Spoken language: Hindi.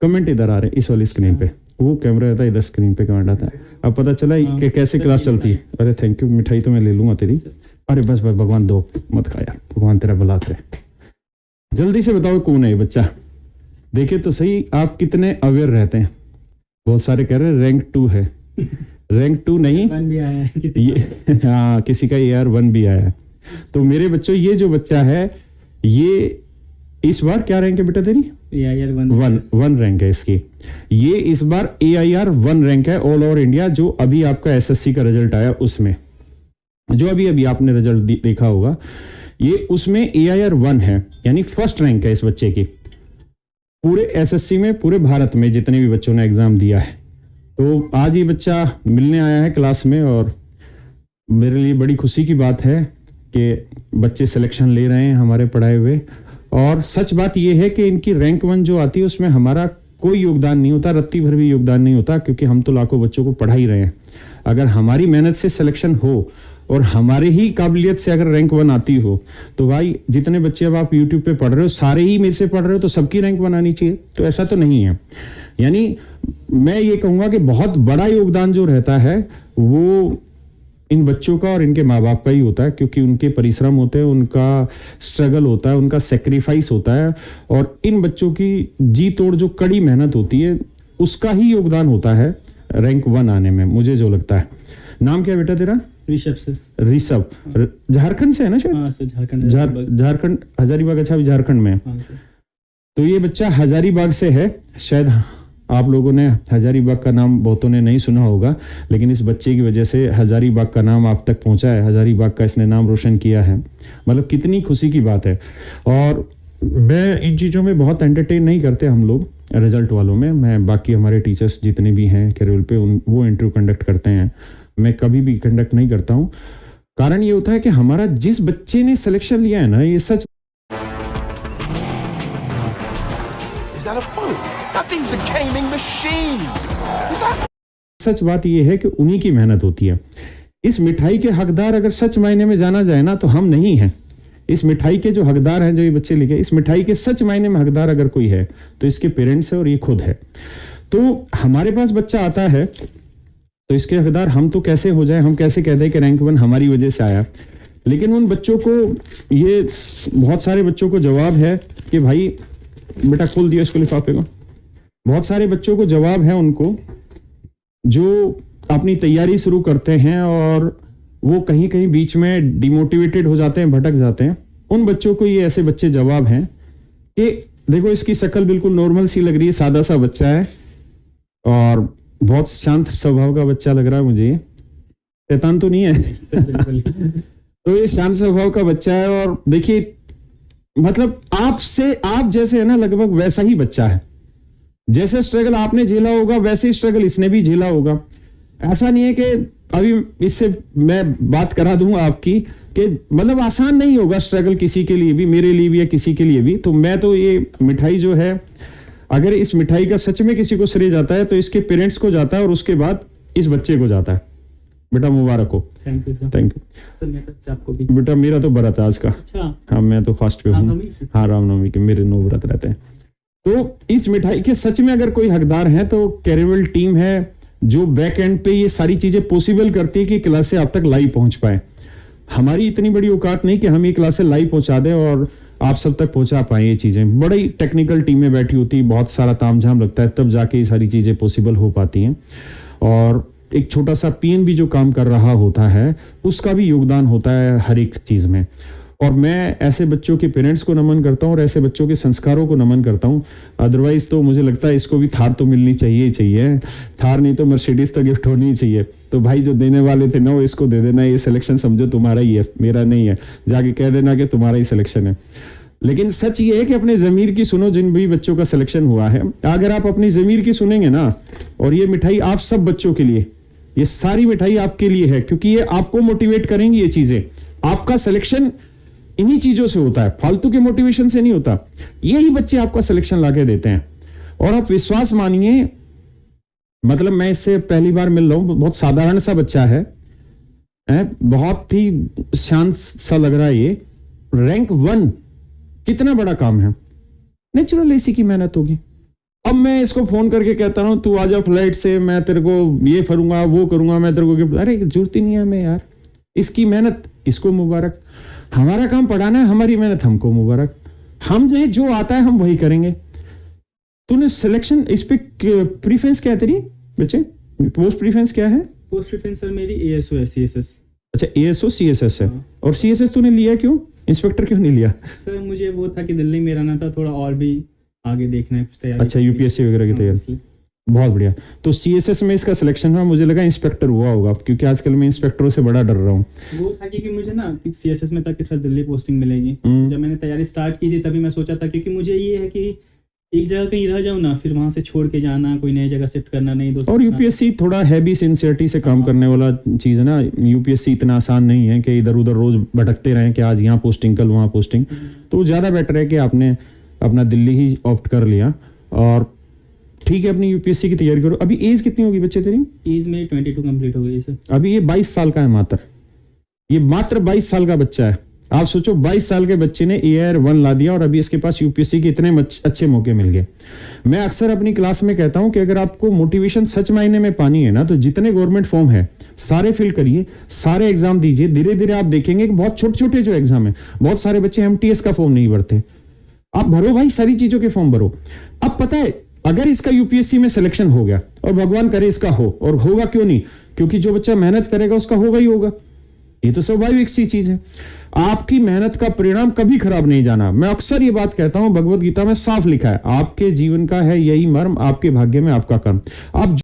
कमेंट इधर आ रहे हैं इस वाली स्क्रीन पे, वो कैमरा रहता है इधर, स्क्रीन पे कमेंट आता है। अब पता चला कि कैसे क्लास चलती है। अरे थैंक यू, मिठाई तो मैं ले लूंगा तेरी। अरे बस बस भगवान दो मत खा यार, भगवान तेरा भला करे। जल्दी से बताओ कौन है ये बच्चा? देखिए तो सही आप कितने अवेयर रहते हैं। बहुत सारे कह रहे हैं रैंक 2 है। रैंक 2 नहीं, 1 भी आया है ये हाँ किसी का AR1 भी आया है। तो मेरे बच्चों ये जो बच्चा है ये इस बार क्या रैंक है बेटा तेरी? AIR 1 वन रैंक है इसकी। ये इस बार AIR1 रैंक है ऑल ओवर इंडिया। जो अभी आपका SSC का रिजल्ट आया उसमें, जो अभी अभी आपने रिजल्ट देखा होगा, ये उसमें AIR1 है, यानी फर्स्ट रैंक है इस बच्चे की पूरे SSC में, पूरे भारत में जितने भी बच्चों ने एग्जाम दिया है। तो आज ये बच्चा मिलने आया है क्लास में और मेरे लिए बड़ी खुशी की बात है कि बच्चे सिलेक्शन ले रहे हैं हमारे पढ़ाए हुए। और सच बात यह है कि इनकी रैंक 1 जो आती है उसमें हमारा कोई योगदान नहीं होता, रत्ती भर भी योगदान नहीं होता, क्योंकि हम तो लाखों बच्चों को पढ़ा ही रहे हैं। अगर हमारी मेहनत से सिलेक्शन हो और हमारे ही काबिलियत से अगर रैंक 1 आती हो तो भाई जितने बच्चे अब आप YouTube पे पढ़ रहे हो सारे ही मेरे से पढ़ रहे हो तो सबकी रैंक 1 आनी चाहिए, तो ऐसा तो नहीं है। यानी मैं ये कहूंगा कि बहुत बड़ा योगदान जो रहता है वो इन बच्चों का और इनके माँ बाप का ही होता है, क्योंकि उनके परिश्रम होते हैं, उनका स्ट्रगल होता है, उनका सेक्रीफाइस होता है, और इन बच्चों की जी तोड़ जो कड़ी मेहनत होती है उसका ही योगदान होता है रैंक 1 आने में, मुझे जो लगता है। नाम क्या बेटा तेरा? ऋषभ से। ऋषभ झारखंड से है ना शायद? हाँ सर, झारखंड। झारखंड हजारीबाग। अच्छा झारखंड में। हाँ सर। तो ये बच्चा हजारीबाग से है। शायद आप लोगों ने हजारीबाग का नाम बहुतों ने नहीं सुना होगा, लेकिन इस बच्चे की वजह से हजारीबाग का नाम आप तक पहुंचा है, हजारीबाग का इसने नाम रोशन किया है। मतलब कितनी खुशी की बात है। और मैं इन चीज़ों में बहुत एंटरटेन नहीं करते हम लोग रिजल्ट वालों में, मैं बाकी हमारे टीचर्स जितने भी हैं कैरियर पे वो इंटरव्यू कंडक्ट करते हैं, मैं कभी भी कंडक्ट नहीं करता हूँ। कारण ये होता है कि हमारा जिस बच्चे ने सिलेक्शन लिया है ना, ये सच सच बात ये है कि उन्हीं की मेहनत होती है। इस मिठाई के हकदार अगर सच मायने में जाना जाए ना तो हम नहीं हैं। इस मिठाई के जो हकदार हैं, जो ये बच्चे लिखे, इस मिठाई के सच मायने में हकदार अगर कोई है तो इसके पेरेंट्स है और ये खुद है। तो हमारे पास बच्चा आता है तो इसके हकदार हम तो कैसे हो जाए, हम कैसे कह दें कि रैंक 1 हमारी वजह से आया। लेकिन उन बच्चों को, ये बहुत सारे बच्चों को जवाब है कि भाई बेटा खोल दिया इसको लिफाफे को। बहुत सारे बच्चों को जवाब है उनको जो अपनी तैयारी शुरू करते हैं और वो कहीं कहीं बीच में डिमोटिवेटेड हो जाते हैं, भटक जाते हैं। उन बच्चों को ये ऐसे बच्चे जवाब हैं कि देखो इसकी शक्ल बिल्कुल नॉर्मल सी लग रही है, सादा सा बच्चा है और बहुत शांत स्वभाव का बच्चा लग रहा है मुझे, शैतान तो नहीं है। तो ये शांत स्वभाव का बच्चा है और देखिए मतलब आपसे आप जैसे है ना लगभग वैसा ही बच्चा है। जैसे स्ट्रगल आपने झेला होगा वैसे स्ट्रगल इसने भी झेला होगा। ऐसा नहीं है कि अभी इससे मैं बात करा दूंगा आपकी कि मतलब आसान नहीं होगा स्ट्रगल किसी के लिए भी, मेरे लिए भी या किसी के लिए भी। तो मैं तो ये मिठाई जो है, अगर इस मिठाई का सच में किसी को श्रेय जाता है तो इसके पेरेंट्स को जाता है और उसके बाद इस बच्चे को जाता है। बेटा मुबारक हो। Thank you sir. Thank you sir. मेरा आपको भी बेटा, मेरा तो व्रत है आज का। अच्छा। हाँ मैं तो फास्ट पे हूँ। हाँ रामनवमी के मेरे 9 व्रत रहते हैं। तो इस मिठाई के सच में अगर कोई हकदार है तो कैरियर टीम है जो बैक एंड पे ये सारी चीजें पॉसिबल करती है कि क्लास से आप तक लाइव पहुंच पाए। हमारी इतनी बड़ी औकात नहीं कि हम ये क्लास से लाइव पहुंचा दें और आप सब तक पहुंचा पाए। ये चीजें बड़ी टेक्निकल टीमें बैठी होती, बहुत सारा तामझाम लगता है, तब जाके ये सारी चीजें पॉसिबल हो पाती हैं। और एक छोटा सा पीएन भी जो काम कर रहा होता है उसका भी योगदान होता है हर एक चीज में। और मैं ऐसे बच्चों के पेरेंट्स को नमन करता हूँ और ऐसे बच्चों के संस्कारों को नमन करता हूँ। अदरवाइज तो मुझे लगता है इसको भी थार तो मिलनी चाहिए ही चाहिए, थार नहीं तो मर्सिडीज तो गिफ्ट होनी ही चाहिए। तो भाई जो देने वाले थे ना वो इसको दे देना, ये सिलेक्शन समझो तुम्हारा ही है, मेरा नहीं है, जाके कह देना कि तुम्हारा ही सिलेक्शन है। लेकिन सच ये है कि अपने जमीर की सुनो, जिन भी बच्चों का सिलेक्शन हुआ है। अगर आप अपनी जमीर की सुनेंगे ना, और ये मिठाई आप सब बच्चों के लिए, ये सारी मिठाई आपके लिए है, क्योंकि ये आपको मोटिवेट करेंगी। ये चीजें, आपका सिलेक्शन इन्हीं चीजों से होता है, फालतू के मोटिवेशन से नहीं होता। यही बच्चे आपका सिलेक्शन लाके देते हैं। और आप विश्वास मानिए, मतलब मैं इससे पहली बार मिल रहा हूं, बहुत साधारण सा बच्चा है, बहुत ही शांत सा लग रहा है। ये रैंक 1 कितना बड़ा काम है। नेचुरल इसी की मेहनत होगी। अब मैं इसको फोन करके कहता हूँ तू आजा फ्लाइट से, मैं तेरे को ये करूंगा वो करूंगा, मैं तेरे को गिफ्ट, अरे जरूरत ही नहीं है हमें यार, इसकी मेहनत इसको मुबारक, हमारा काम पढ़ाना है, हमारी मेहनत हमको मुबारक, हमें जो आता है हम वही करेंगे। तूने सिलेक्शन इस पे प्रीफरेंस क्या है तेरी बच्चे, पोस्ट प्रीफरेंस क्या है? पोस्ट प्रेफरेंस सर मेरी ASO है, CSS। अच्छा ASO CSS है। हाँ। और CSS तूने लिया क्यों, इंस्पेक्टर क्यों नहीं लिया? सर मुझे वो था कि दिल्ली में रहना था, थोड़ा और भी आगे देखना है कुछ तैयारी। अच्छा UPSC वगैरह की हाँ, तैयारी, इसलिए। बहुत बढ़िया। तो CSS में इसका सिलेक्शन हुआ, मुझे लगा इंस्पेक्टर हुआ होगा, क्योंकि आजकल मैं इंस्पेक्टरों से बड़ा डर रहा हूँ। वो था क्योंकि मुझे ना CSS में था कि सर दिल्ली पोस्टिंग मिलेगी। हम्म। जब मैंने तैयारी स्टार्ट की थी तभी मैं सोचा था, क्योंकि मुझे ये है कि एक जगह कहीं रह जाऊँ ना, फिर वहां से छोड़ के जाना, कोई नई जगह शिफ्ट करना, नहीं दोस्त। और UPSC थोड़ा हैवी सिंसियरिटी से काम हाँ। करने वाला चीज है ना, UPSC इतना आसान नहीं है कि इधर उधर रोज भटकते रहें कि आज यहाँ पोस्टिंग कल वहाँ पोस्टिंग। तो ज्यादा बेटर है कि आपने अपना दिल्ली ही ऑप्ट कर लिया, और ठीक है अपनी UPSC की तैयारी करो। अभी एज कितनी होगी बच्चे तेरी? एज मेरी 22 कंप्लीट हो गई सर। अभी ये 22 साल का है मात्र, ये मात्र 22 साल का बच्चा है। आप सोचो 22 साल के बच्चे ने AR1 ला दिया और अभी इसके पास UPSC के इतने अच्छे मौके मिल गए। मैं अक्सर अपनी क्लास में कहता हूं कि अगर आपको मोटिवेशन सच मायने में पानी है ना, तो जितने गवर्नमेंट फॉर्म है सारे फिल करिए, सारे एग्जाम दीजिए, धीरे धीरे आप देखेंगे कि बहुत छोटे छोटे जो एग्जाम है, बहुत सारे बच्चे MTS का फॉर्म नहीं भरते, आप भरो भाई, सारी चीजों के फॉर्म भरो। अब पता है अगर इसका UPSC में सिलेक्शन हो गया, और भगवान करे इसका हो, और होगा क्यों नहीं, क्योंकि जो बच्चा मेहनत करेगा उसका होगा ही होगा, ये तो स्वाभाविक सी चीज है। आपकी मेहनत का परिणाम कभी खराब नहीं जाना। मैं अक्सर ये बात कहता हूं, भगवत गीता में साफ लिखा है, आपके जीवन का है यही मर्म, आपके भाग्य में आपका कर्म। आप